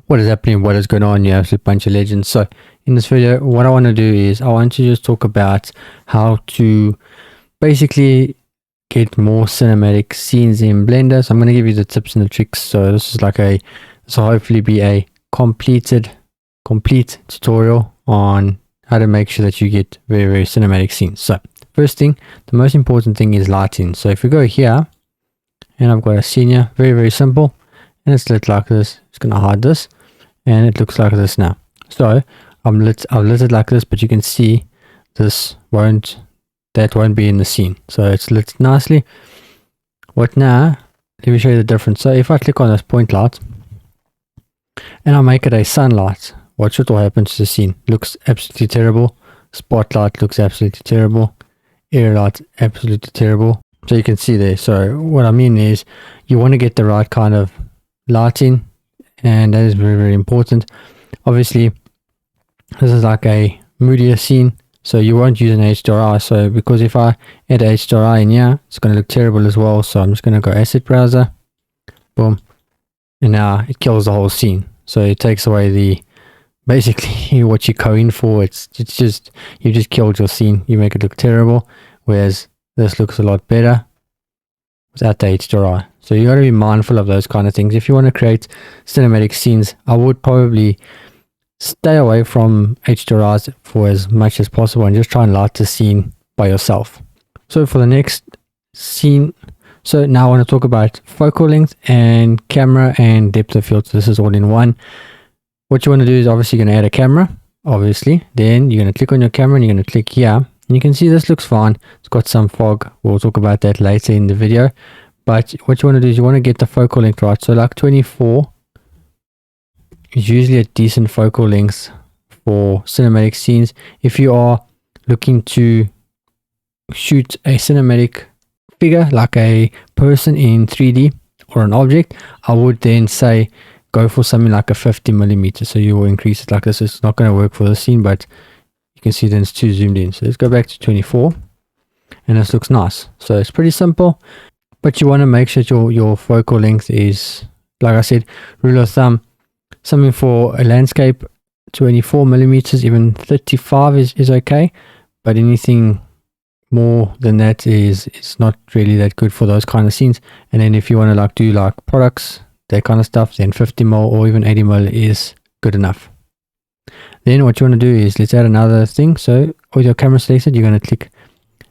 what is happening, what is going on, you absolute bunch of legends. So in this video, what I want to do is I want to just talk about how to basically get more cinematic scenes in Blender. So I'm going to give you the tips and the tricks. So this will hopefully be a complete tutorial on how to make sure that you get very cinematic scenes. So first thing, the most important thing is lighting. So if we go here and I've got a scene here, very simple, and it's lit like this. Just going to hide this and it looks like this now. So I've lit it like this, but you can see that won't be in the scene. So it's lit nicely. What now? Let me show you the difference. So if I click on this point light and I make it a sunlight, watch what will happen to the scene. Looks absolutely terrible. Spotlight looks absolutely terrible. Air light absolutely terrible. So you can see there. So what I mean is you want to get the right kind of lighting, and that is very important. Obviously this is like a moodier scene, so you won't use an HDRI. So because if I add HDRI in here, it's going to look terrible as well. So I'm just going to go asset browser, boom, and now it kills the whole scene. So it takes away basically what you go in for. It's just, you just killed your scene. You make it look terrible, whereas this looks a lot better without the HDRI. So you got to be mindful of those kind of things. If you want to create cinematic scenes, I would probably stay away from HDRIs for as much as possible and just try and light the scene by yourself. So for the next scene, so now I want to talk about focal length and camera and depth of field. So this is all in one. What you want to do is obviously you're going to add a camera, obviously. Then you're going to click on your camera and you're going to click here. And you can see this looks fine. It's got some fog. We'll talk about that later in the video. But what you want to do is you want to get the focal length right. So like 24 is usually a decent focal length for cinematic scenes. If you are looking to shoot a cinematic figure, like a person in 3D or an object, I would then say go for something like a 50mm. So you will increase it like this. It's not going to work for the scene, but you can see then it's too zoomed in. So let's go back to 24 and this looks nice. So it's pretty simple, but you want to make sure your focal length is, like I said, rule of thumb, something for a landscape, 24mm, even 35 is okay, but anything more than that is not really that good for those kind of scenes. And then if you want to do products, that kind of stuff, then 50mm or even 80mm is good enough. Then what you want to do is let's add another thing. So with your camera selected, you're going to click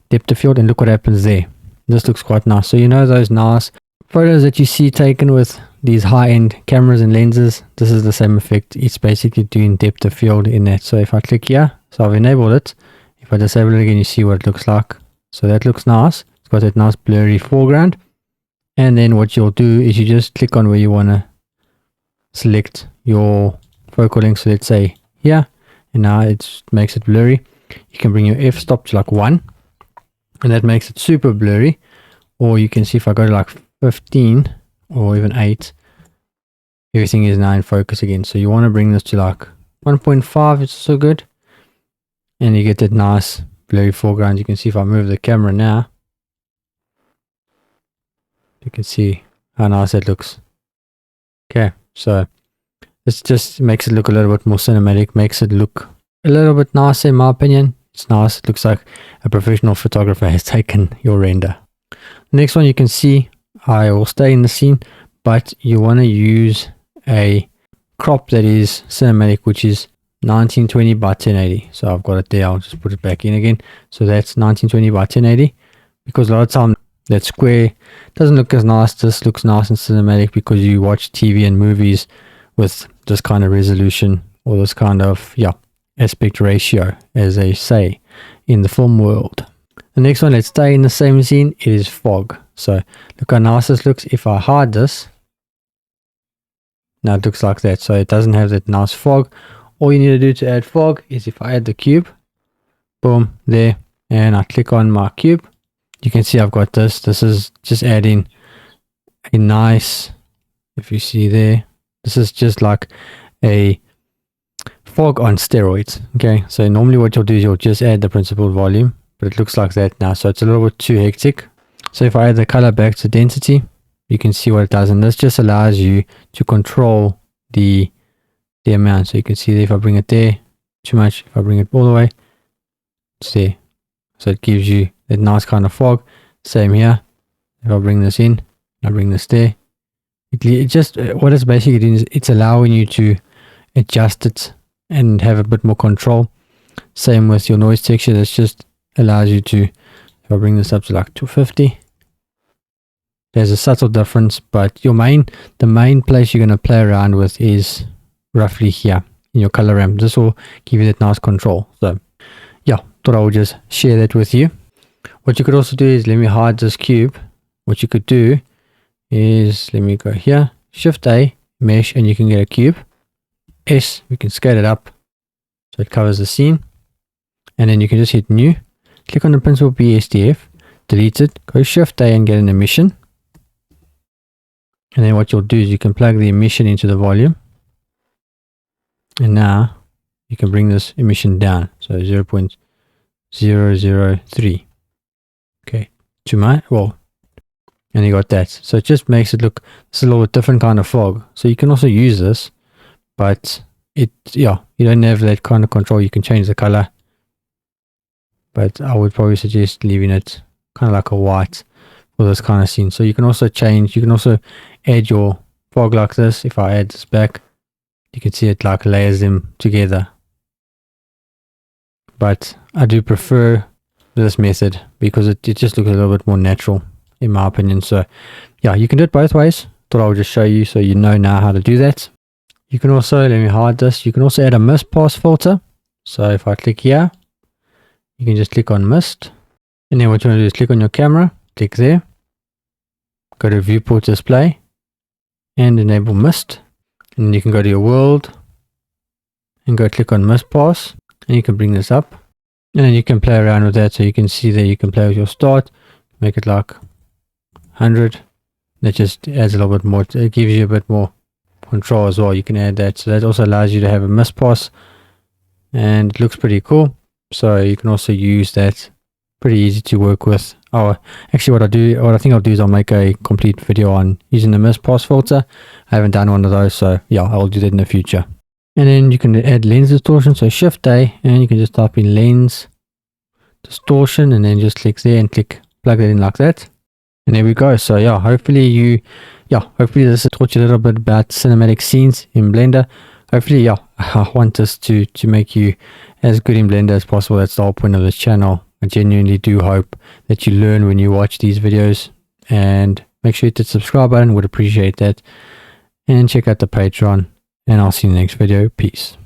depth of field and look what happens there. This looks quite nice. So you know those nice photos that you see taken with these high-end cameras and lenses, this is the same effect. It's basically doing depth of field in that. So if I click here, so I've enabled it. If I disable it again, you see what it looks like. So that looks nice. It's got that nice blurry foreground. And then what you'll do is you just click on where you want to select your focal length. So let's say here, and now it makes it blurry. You can bring your f-stop to 1, and that makes it super blurry. Or you can see if I go to 15 or even 8, everything is now in focus again. So you want to bring this to 1.5, it's so good, and you get that nice blurry foreground. You can see if I move the camera now, you can see how nice that looks. Okay, so this just makes it look a little bit more cinematic, makes it look a little bit nicer in my opinion. It's nice. It looks like a professional photographer has taken your render. Next one, you can see I will stay in the scene, but you want to use a crop that is cinematic, which is 1920 by 1080. So I've got it there. I'll just put it back in again. So that's 1920 by 1080, because a lot of time that square doesn't look as nice. This looks nice and cinematic because you watch TV and movies with this kind of resolution, or this kind of aspect ratio, as they say in the film world. The next one, let's stay in the same scene. It is fog. So look how nice this looks. If I hide this, now it looks like that. So it doesn't have that nice fog. All you need to do to add fog is if I add the cube, boom, there, and I click on my cube, you can see I've got this. This is just adding a nice, if you see there, this is just like a fog on steroids. Okay, so normally what you'll do is you'll just add the principal volume, but it looks like that now. So it's a little bit too hectic. So if I add the color back to density, you can see what it does. And this just allows you to control the the amount. So you can see there, if I bring it there, too much. If I bring it all the way, it's there. So it gives you that nice kind of fog. Same here. If I bring this in, I bring this there. It just, what it's basically doing is it's allowing you to adjust it and have a bit more control. Same with your noise texture. This just allows you to, if I bring this up to like 250, there's a subtle difference, but the main place you're going to play around with is roughly here in your color ramp. This will give you that nice control. So yeah, thought I would just share that with you. What you could also do is, let me hide this cube. What you could do is, let me go here, Shift A, mesh, and you can get a cube. S, we can scale it up so it covers the scene. And then you can just hit new, click on the principal BSDF, delete it, go Shift A and get an emission. And then what you'll do is you can plug the emission into the volume. And now you can bring this emission down. So 0.003. Okay, to my, well, and you got that. So it just makes it look, it's a little bit different kind of fog. So you can also use this, but you don't have that kind of control. You can change the color, but I would probably suggest leaving it kind of like a white for this kind of scene. So you can also change, you can also add your fog like this. If I add this back, you can see it like layers them together. But I do prefer this method because it just looks a little bit more natural in my opinion. So yeah, you can do it both ways. Thought I would just show you so you know now how to do that. You can also, let me hide this, you can also add a mist pass filter. So if I click here, you can just click on mist, and then what you want to do is click on your camera, click there, go to viewport display and enable mist, and then you can go to your world and go click on mist pass, and you can bring this up, and then you can play around with that. So you can see there, you can play with your start, make it like 100. That just adds a little bit more, it gives you a bit more control as well. You can add that, so that also allows you to have a mist pass, and it looks pretty cool. So you can also use that, pretty easy to work with. Oh, actually what I think I'll do is I'll make a complete video on using the mist pass filter. I haven't done one of those, so yeah, I'll do that in the future. And then you can add lens distortion. So Shift A, and you can just type in lens distortion, and then just click there and plug it in like that. And there we go. So yeah, hopefully this taught you a little bit about cinematic scenes in Blender. Hopefully, yeah, I want this to make you as good in Blender as possible. That's the whole point of this channel. I genuinely do hope that you learn when you watch these videos, and make sure you hit the subscribe button, would appreciate that, and check out the Patreon, and I'll see you in the next video. Peace.